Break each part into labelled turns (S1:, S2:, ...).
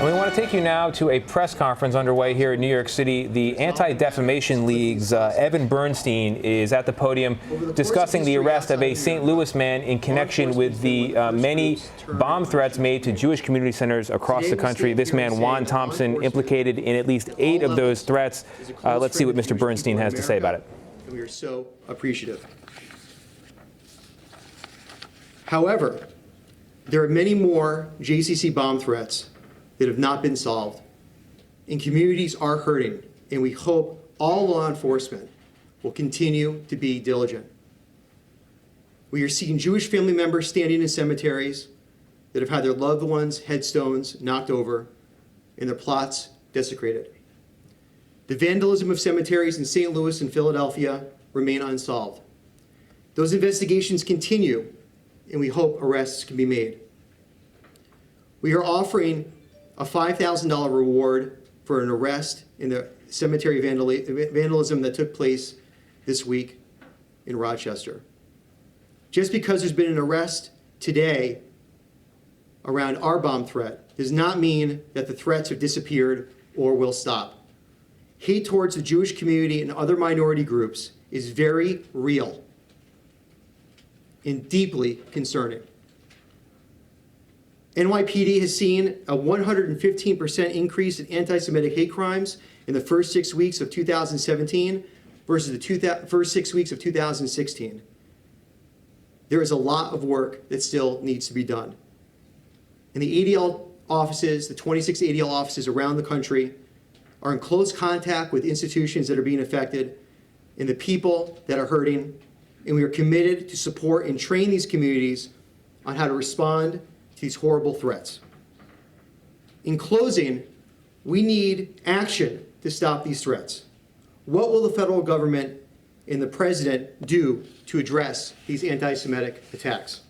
S1: We want to take you now to a press conference underway here in New York City. The Anti-Defamation League's Evan Bernstein is at the podium discussing the arrest of a St. Louis man in connection with the many bomb threats made to Jewish community centers across the country. This man, Juan Thompson, implicated in at least 8 of those threats. Let's see what Mr. Bernstein has to say about it.
S2: And we are so appreciative. However, there are many more JCC bomb threats that have not been solved, and communities are hurting, and we hope all law enforcement will continue to be diligent. We are seeing Jewish family members standing in cemeteries that have had their loved ones' headstones knocked over and their plots desecrated. The vandalism of cemeteries in St. Louis and Philadelphia remain unsolved. Those investigations continue, and we hope arrests can be made. We are offering a $5,000 reward for an arrest in the cemetery vandalism that took place this week in Rochester. Just because there's been an arrest today around our bomb threat does not mean that the threats have disappeared or will stop. Hate towards the Jewish community and other minority groups is very real and deeply concerning. NYPD has seen a 115% increase in anti-Semitic hate crimes in the first 6 weeks of 2017 versus the first 6 weeks of 2016. There is a lot of work that still needs to be done. And the ADL offices, the 26 ADL offices around the country, are in close contact with institutions that are being affected and the people that are hurting, and we are committed to support and train these communities on how to respond to these horrible threats. In closing, we need action to stop these threats. What will the federal government and the president do to address these anti-Semitic attacks?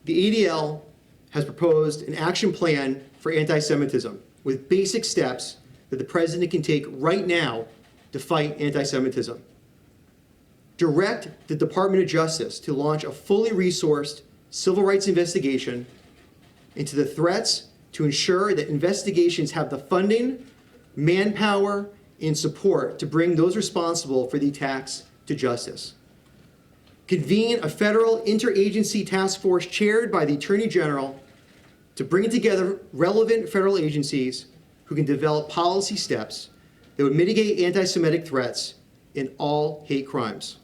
S2: The ADL has proposed an action plan for anti-Semitism with basic steps that the president can take right now to fight anti-Semitism. Direct the Department of Justice to launch a fully resourced civil rights investigation into the threats to ensure that investigations have the funding, manpower, and support to bring those responsible for the attacks to justice. Convene a federal interagency task force chaired by the Attorney General to bring together relevant federal agencies who can develop policy steps that would mitigate anti-Semitic threats in all hate crimes.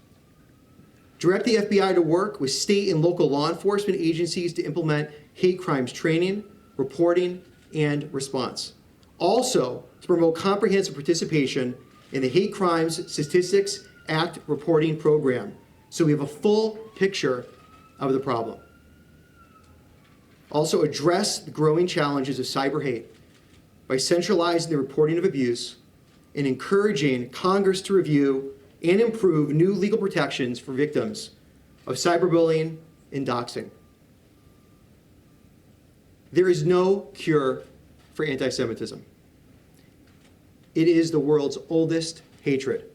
S2: Direct the FBI to work with state and local law enforcement agencies to implement hate crimes training, reporting, and response. Also, to promote comprehensive participation in the Hate Crimes Statistics Act reporting program, so we have a full picture of the problem. Also, address the growing challenges of cyber hate by centralizing the reporting of abuse and encouraging Congress to review and improve new legal protections for victims of cyberbullying and doxing. There is no cure for anti-Semitism. It is the world's oldest hatred.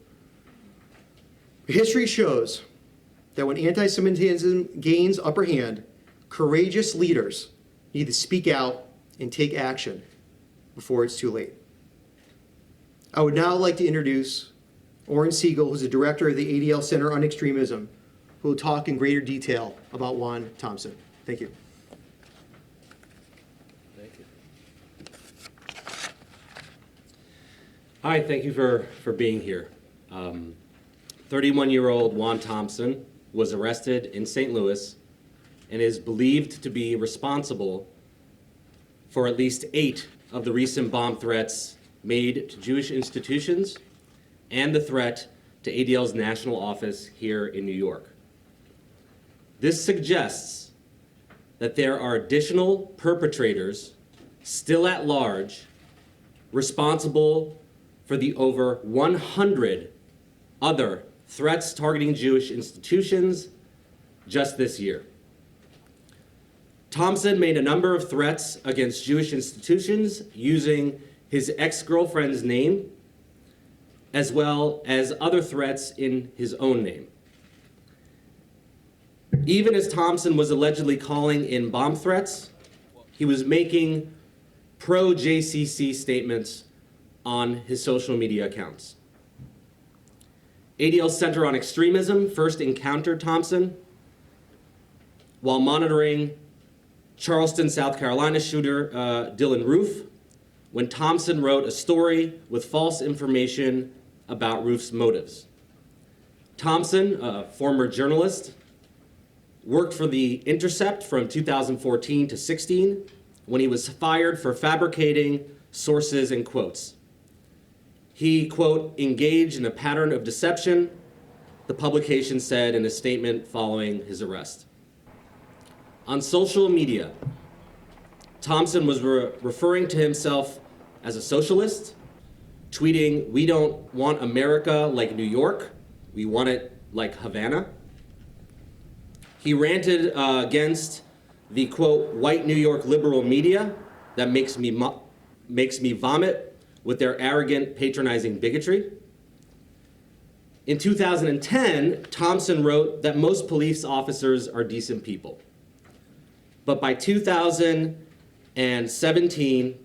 S2: History shows that when anti-Semitism gains upper hand, courageous leaders need to speak out and take action before it's too late. I would now like to introduce Oren Siegel, who's the director of the ADL Center on Extremism, who will talk in greater detail about Juan Thompson. Thank you.
S3: Thank you. Hi, thank you for being here. 31-year-old Juan Thompson was arrested in St. Louis and is believed to be responsible for at least 8 of the recent bomb threats made to Jewish institutions and the threat to ADL's national office here in New York. This suggests that there are additional perpetrators still at large responsible for the over 100 other threats targeting Jewish institutions just this year. Thompson made a number of threats against Jewish institutions using his ex-girlfriend's name, as well as other threats in his own name. Even as Thompson was allegedly calling in bomb threats, he was making pro-JCC statements on his social media accounts. ADL's Center on Extremism first encountered Thompson while monitoring Charleston, South Carolina shooter Dylan Roof, when Thompson wrote a story with false information about Roof's motives. Thompson, a former journalist, worked for The Intercept from 2014 to 16, when he was fired for fabricating sources and quotes. He, quote, engaged in a pattern of deception, the publication said in a statement following his arrest. On social media, Thompson was referring to himself as a socialist, tweeting, "We don't want America like New York, we want it like Havana." He ranted against the, quote, white New York liberal media that makes me vomit with their arrogant, patronizing bigotry. In 2010, Thompson wrote that most police officers are decent people. But by 2017,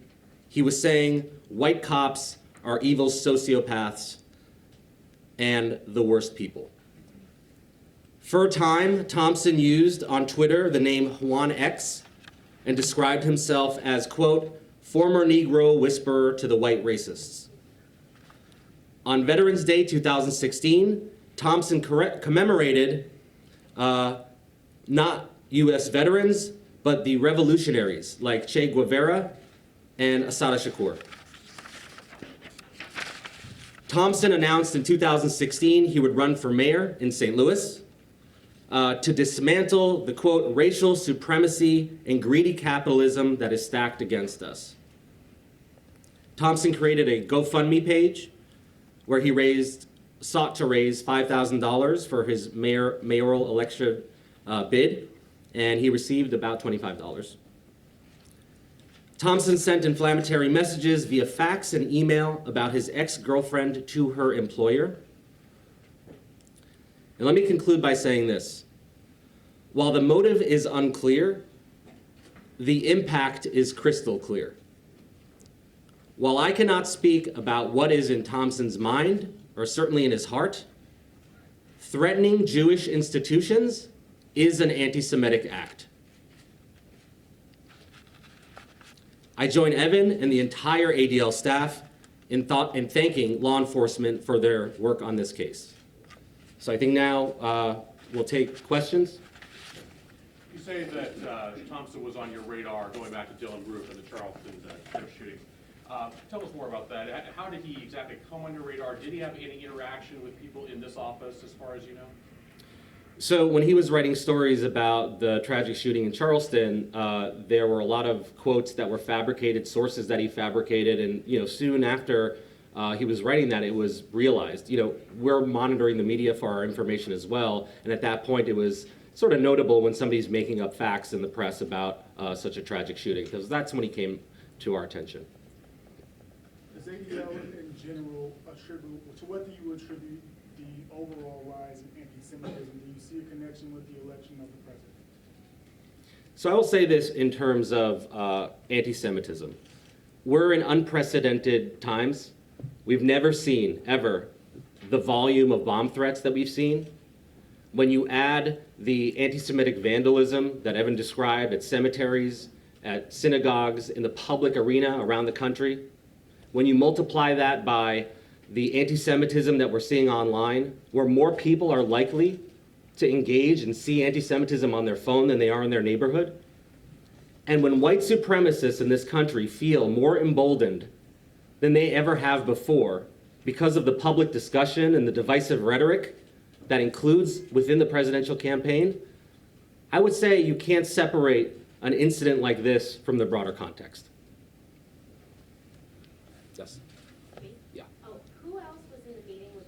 S3: he was saying white cops are evil sociopaths and the worst people. For a time, Thompson used on Twitter the name Juan X and described himself as, quote, former Negro whisperer to the white racists. On Veterans Day 2016, Thompson commemorated not U.S. veterans, but the revolutionaries like Che Guevara and Assata Shakur. Thompson announced in 2016 he would run for mayor in St. Louis to dismantle the, quote, racial supremacy and greedy capitalism that is stacked against us. Thompson created a GoFundMe page where he sought to raise $5,000 for his mayoral election bid, and he received about $25. Thompson sent inflammatory messages via fax and email about his ex-girlfriend to her employer. And let me conclude by saying this. While the motive is unclear, the impact is crystal clear. While I cannot speak about what is in Thompson's mind, or certainly in his heart, threatening Jewish institutions is an anti-Semitic act. I join Evan and the entire ADL staff in thanking law enforcement for their work on this case. So I think now we'll take questions.
S4: You say that Thompson was on your radar going back to Dylan Roof and the Charleston shooting. Tell us more about that. How did he exactly come on your radar? Did he have any interaction with people in this office, as far as you know?
S3: So when he was writing stories about the tragic shooting in Charleston, there were a lot of quotes that were fabricated, sources that he fabricated, and soon after he was writing that, it was realized, we're monitoring the media for our information as well, and at that point it was sort of notable when somebody's making up facts in the press about such a tragic shooting, because that's when he came to our attention.
S5: Does ADL in general attribute, to what do you attribute the overall rise in anti-Semitism? Do you see a connection with the election of the president?
S3: So I will say this in terms of anti-Semitism. We're in unprecedented times. We've never seen, ever, the volume of bomb threats that we've seen. When you add the anti-Semitic vandalism that Evan described at cemeteries, at synagogues, in the public arena around the country, when you multiply that by the anti-Semitism that we're seeing online, where more people are likely to engage and see anti-Semitism on their phone than they are in their neighborhood, and when white supremacists in this country feel more emboldened than they ever have before because of the public discussion and the divisive rhetoric that includes within the presidential campaign, I would say you can't separate an incident like this from the broader context. Yes. Yeah.
S6: Oh, who else was in the meeting with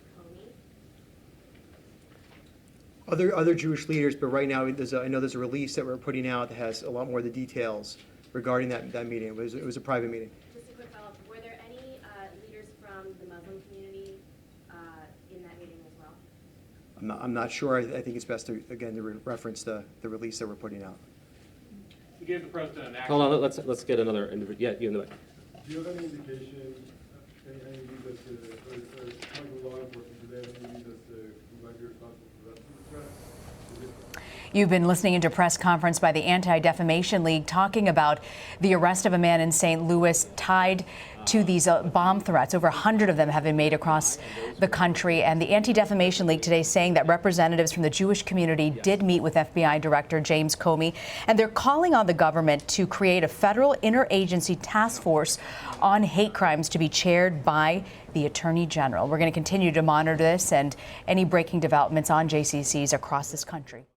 S6: Comey?
S2: Other Jewish leaders, but right now I know there's a release that we're putting out that has a lot more of the details regarding that meeting. It was a private meeting.
S6: Just a quick follow-up. Were there any leaders from the Muslim community in that meeting as well?
S2: I'm not sure. I think it's best to, again, to reference the release that we're putting out.
S4: he gave the president an action.
S3: Hold on, let's get another individual. Yeah, you in the way.
S7: Do you have any indication, any leads as to, or talking with law enforcement, do they have any leads as to who might be responsible for that threat?
S8: You've been listening to a press conference by the Anti-Defamation League talking about the arrest of a man in St. Louis tied to these bomb threats. Over 100 of them have been made across the country. And the Anti-Defamation League today saying that representatives from the Jewish community did meet with FBI Director James Comey. And they're calling on the government to create a federal interagency task force on hate crimes to be chaired by the Attorney General. We're going to continue to monitor this and any breaking developments on JCCs across this country.